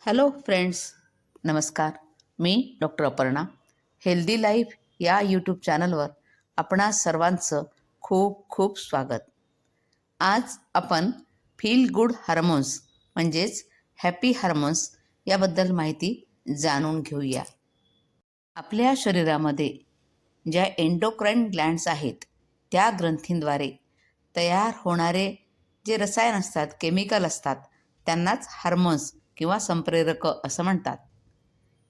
Hello friends, नमस्कार. मी doctor Aparna. Healthy life या YouTube चॅनलवर आपणा सर्वांचं खूप खूप स्वागत. आज आपण फील गुड हार्मोन्स म्हणजेच हॅपी हार्मोन्स याबद्दल माहिती जाणून घेऊया. आपल्या शरीरामध्ये ज्या एंडोक्राईन ग्लँड्स आहेत त्या ग्रंथींद्वारे तयार होणारे जे रसायन असतात, केमिकल असतात, त्यांनाच हार्मोन्स किंवा संप्रेरक असं म्हणतात.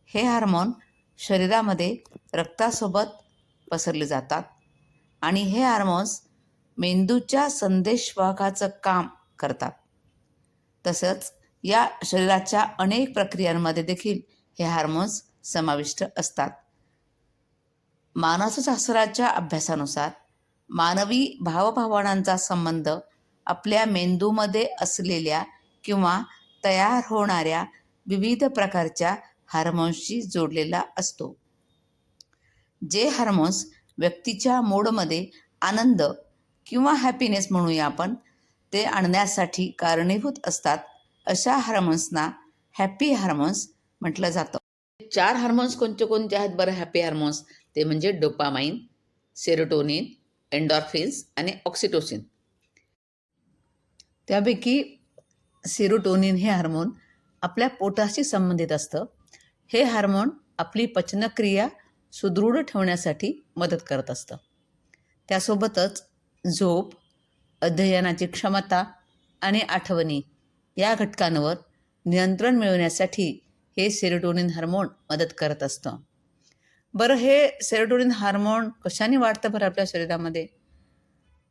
हे हार्मोन शरीरामध्ये रक्तासोबत पसरले जातात आणि हे हार्मोन्स मेंदूच्या संदेशवाहकाचं काम करतात. तसंच या शरीराच्या अनेक प्रक्रियांमध्ये देखील हे हार्मोन्स समाविष्ट असतात. मानसशास्त्राच्या अभ्यासानुसार मानवी भावभावनांचा संबंध आपल्या मेंदूमध्ये असलेल्या किंवा तयार होणाऱ्या विविध प्रकारच्या हार्मोन्सशी जोडलेला असतो. जे हार्मोन्स व्यक्तीच्या मूडमध्ये आनंद किंवा हॅपीनेस म्हणूया आपण, ते आणण्यासाठी कारणीभूत असतात, अशा हार्मोन्सना हॅपी हार्मोन्स म्हटलं जातं. 4 हार्मोन्स कोणते कोणते आहेत बरं हॅपी हार्मोन्स? ते म्हणजे डोपामाइन, सेरोटोनिन, एंडॉर्फिन्स आणि ऑक्सिटोसिन. त्यापैकी सेरोटोनिन हे हार्मोन आपल्या पोटाशी संबंधित असतं. हे हार्मोन आपली पचनक्रिया सुदृढ ठेवण्यासाठी मदत करत असतं. त्यासोबतच झोप, अध्ययनाची क्षमता आणि आठवणी या घटकांवर नियंत्रण मिळवण्यासाठी हे सेरोटोनिन हार्मोन मदत करत असतं. बरं, हे सेरोटोनिन हार्मोन कशाने वाढतं बरं आपल्या शरीरामध्ये?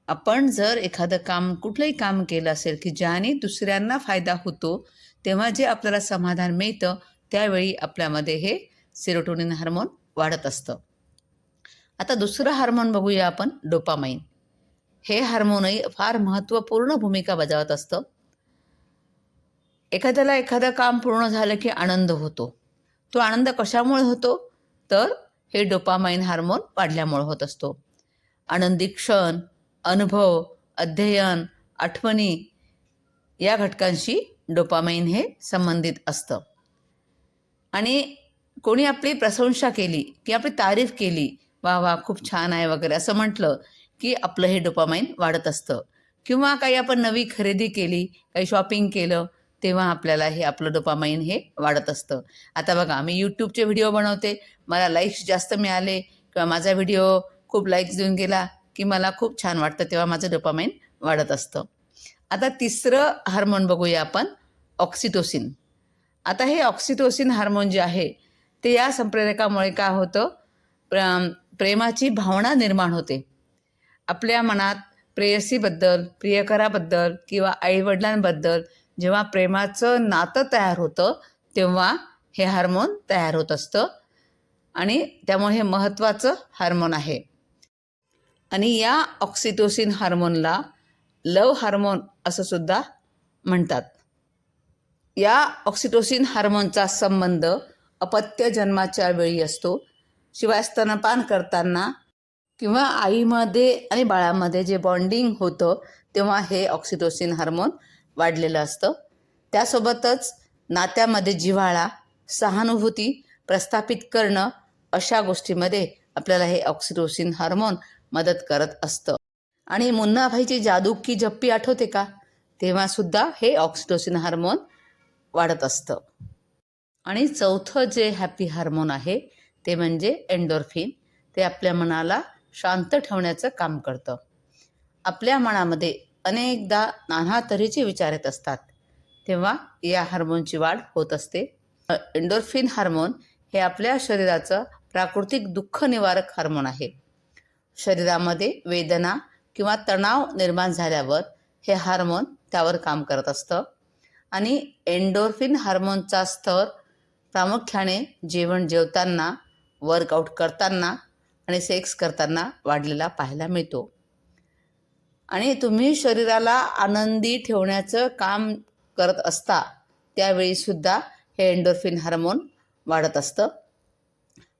आपण जर एखादं काम, कुठलंही काम केलं असेल की ज्याने दुसऱ्यांना फायदा होतो, तेव्हा जे आपल्याला समाधान मिळतं, त्यावेळी आपल्यामध्ये हे सेरोटोनिन हार्मोन वाढत असतं. आता दुसरं हार्मोन बघूया आपण, डोपामाइन. हे हार्मोनही फार महत्त्वपूर्ण भूमिका बजावत असतं. एखाद्याला एखादं काम पूर्ण झालं की आनंद होतो. तो आनंद कशामुळे होतो? तर हे डोपामाइन हार्मोन वाढल्यामुळे होत असतो. आनंदी क्षण, अनुभव, अध्ययन, आठवणी या घटकांशी डोपामाइन हे संबंधित असतं. आणि कोणी आपली प्रशंसा केली की आपली तारीफ केली, वा वा खूप छान आहे वगैरे असं म्हटलं की आपलं हे डोपामाइन वाढत असतं. किंवा काही आपण नवी खरेदी केली, काही शॉपिंग केलं, तेव्हा आपल्याला हे आपलं डोपामाइन हे वाढत असतं. आता बघा, मी यूट्यूबचे व्हिडिओ बनवते, मला लाईक्स जास्त मिळाले किंवा माझा व्हिडिओ खूप लाईक्स देऊन गेला की मला खूप छान वाटतं, तेव्हा माझं डोपामाइन वाढत असतं. आता तिसरं हार्मोन बघूया आपण, ऑक्सिटोसिन. आता हे ऑक्सिटोसिन हार्मोन जे आहे ते या संप्रेरकामुळे काय होतं, प्रेमाची भावना निर्माण होते. आपल्या मनात प्रेयसीबद्दल, प्रियकराबद्दल किंवा आईवडिलांबद्दल जेव्हा प्रेमाचं नातं तयार होतं, तेव्हा हे हार्मोन तयार होत असतं आणि त्यामुळे हे महत्त्वाचं हार्मोन आहे. आणि या ऑक्सिटोसिन हार्मोनला लव हार्मोन असं सुद्धा म्हणतात. या ऑक्सिटोसिन हार्मोनचा संबंध अपत्य जन्माच्या वेळी असतो. शिवाय स्तनपान करताना किंवा आईमध्ये आणि बाळामध्ये जे बॉन्डिंग होतं, तेव्हा हे ऑक्सिटोसिन हार्मोन वाढलेलं असतं. त्यासोबतच नात्यामध्ये जिव्हाळा, सहानुभूती प्रस्थापित करणं, अशा गोष्टीमध्ये आपल्याला हे ऑक्सिटोसिन हार्मोन मदत करत असतं. आणि मुन्नाभाईची जादू की जप्पी आठवते का? तेव्हासुद्धा हे ऑक्सिटोसिन हार्मोन वाढत असतं. आणि चौथं जे हॅपी हार्मोन आहे ते म्हणजे एंडोर्फिन. ते आपल्या मनाला शांत ठेवण्याचं काम करतं. आपल्या मनामध्ये अनेकदा नाना तऱ्हेचे विचार येत असतात, तेव्हा या हार्मोनची वाढ होत असते. एंडोर्फिन हार्मोन हे आपल्या शरीराचं प्राकृतिक दुःख निवारक हार्मोन आहे. शरीरामध्ये वेदना किंवा तणाव निर्माण झाल्यावर हे हार्मोन त्यावर काम करत असतं. आणि एंडोर्फिन हार्मोनचा स्तर प्रामुख्याने जेवताना, वर्कआउट करताना आणि सेक्स करताना वाढलेला पाहायला मिळतो. आणि तुम्ही शरीराला आनंदी ठेवण्याचं काम करत असता, त्यावेळीसुद्धा हे एंडोर्फिन हार्मोन वाढत असतं.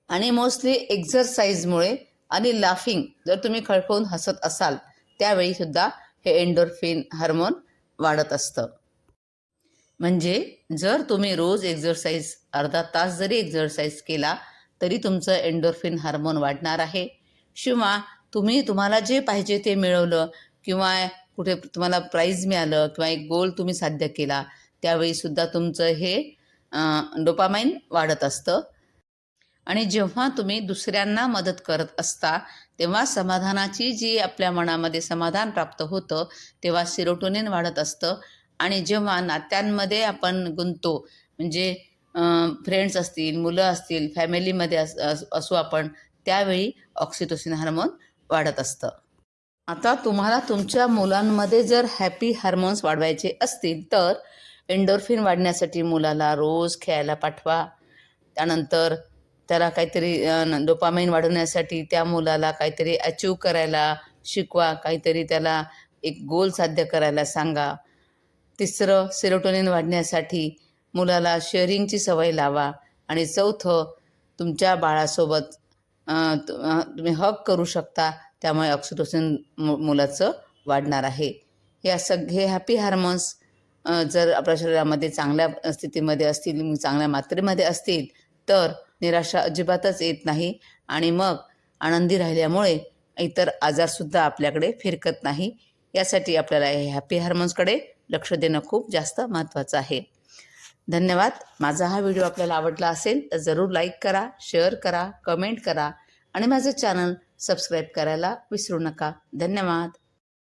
आणि मोस्टली एक्झरसाइजमुळे आणि लाफिंग, जर तुम्ही खळखळून हसत असाल, त्यावेळीसुद्धा हे एंडोर्फिन हार्मोन वाढत असतं. म्हणजे जर तुम्ही रोज एक्झरसाइज अर्धा तास जरी एक्झरसाइज केला तरी तुमचं एंडोर्फिन हार्मोन वाढणार आहे. किंवा तुम्हाला जे पाहिजे ते मिळवलं किंवा कुठे तुम्हाला प्राईज मिळालं किंवा एक गोल तुम्ही साध्य केला त्यावेळीसुद्धा तुमचं हे डोपामाइन वाढत असतं. आणि जेव्हा तुम्ही दुसऱ्यांना मदत करत असता तेव्हा समाधानाची जी आपल्या मनामध्ये समाधान प्राप्त होतं तेव्हा सेरोटोनिन वाढत असतं. आणि जेव्हा नात्यांमध्ये आपण गुंततो म्हणजे फ्रेंड्स असतील, मुलं असतील, फॅमिलीमध्ये असू आपण, त्यावेळी ऑक्सिटोसिन हार्मोन वाढत असतं. आता तुम्हाला तुमच्या मुलांमध्ये जर हॅपी हार्मोन्स वाढवायचे असतील तर एंडोर्फिन वाढण्यासाठी मुलाला रोज खेळायला पाठवा. त्यानंतर त्याला काहीतरी डोपामाइन वाढवण्यासाठी त्या मुलाला काहीतरी अचीव करायला शिकवा, काहीतरी त्याला एक गोल साध्य करायला सांगा. तिसरं, सेरोटोनिन वाढण्यासाठी मुलाला शेअरिंगची सवय लावा. आणि चौथं, तुमच्या बाळासोबत तुम्ही हग करू शकता, त्यामुळे ऑक्सिटोसिन मुलाचं वाढणार आहे. हे हॅपी हार्मोन्स जर आपल्या शरीरामध्ये चांगल्या स्थितीमध्ये असतील, चांगल्या मात्रेमध्ये असतील तर निराशा अजिबातच येत नाही आणि मग आनंदी राहिल्यामुळे इतर आजारसुद्धा आपल्याकडे फिरकत नाही. यासाठी आपल्याला हे हॅपी हार्मोन्सकडे लक्ष देणं खूप जास्त महत्त्वाचं आहे. धन्यवाद. माझा हा व्हिडिओ आपल्याला आवडला असेल तर जरूर लाईक करा, शेअर करा, कमेंट करा आणि माझं चॅनल सबस्क्राईब करायला विसरू नका. धन्यवाद.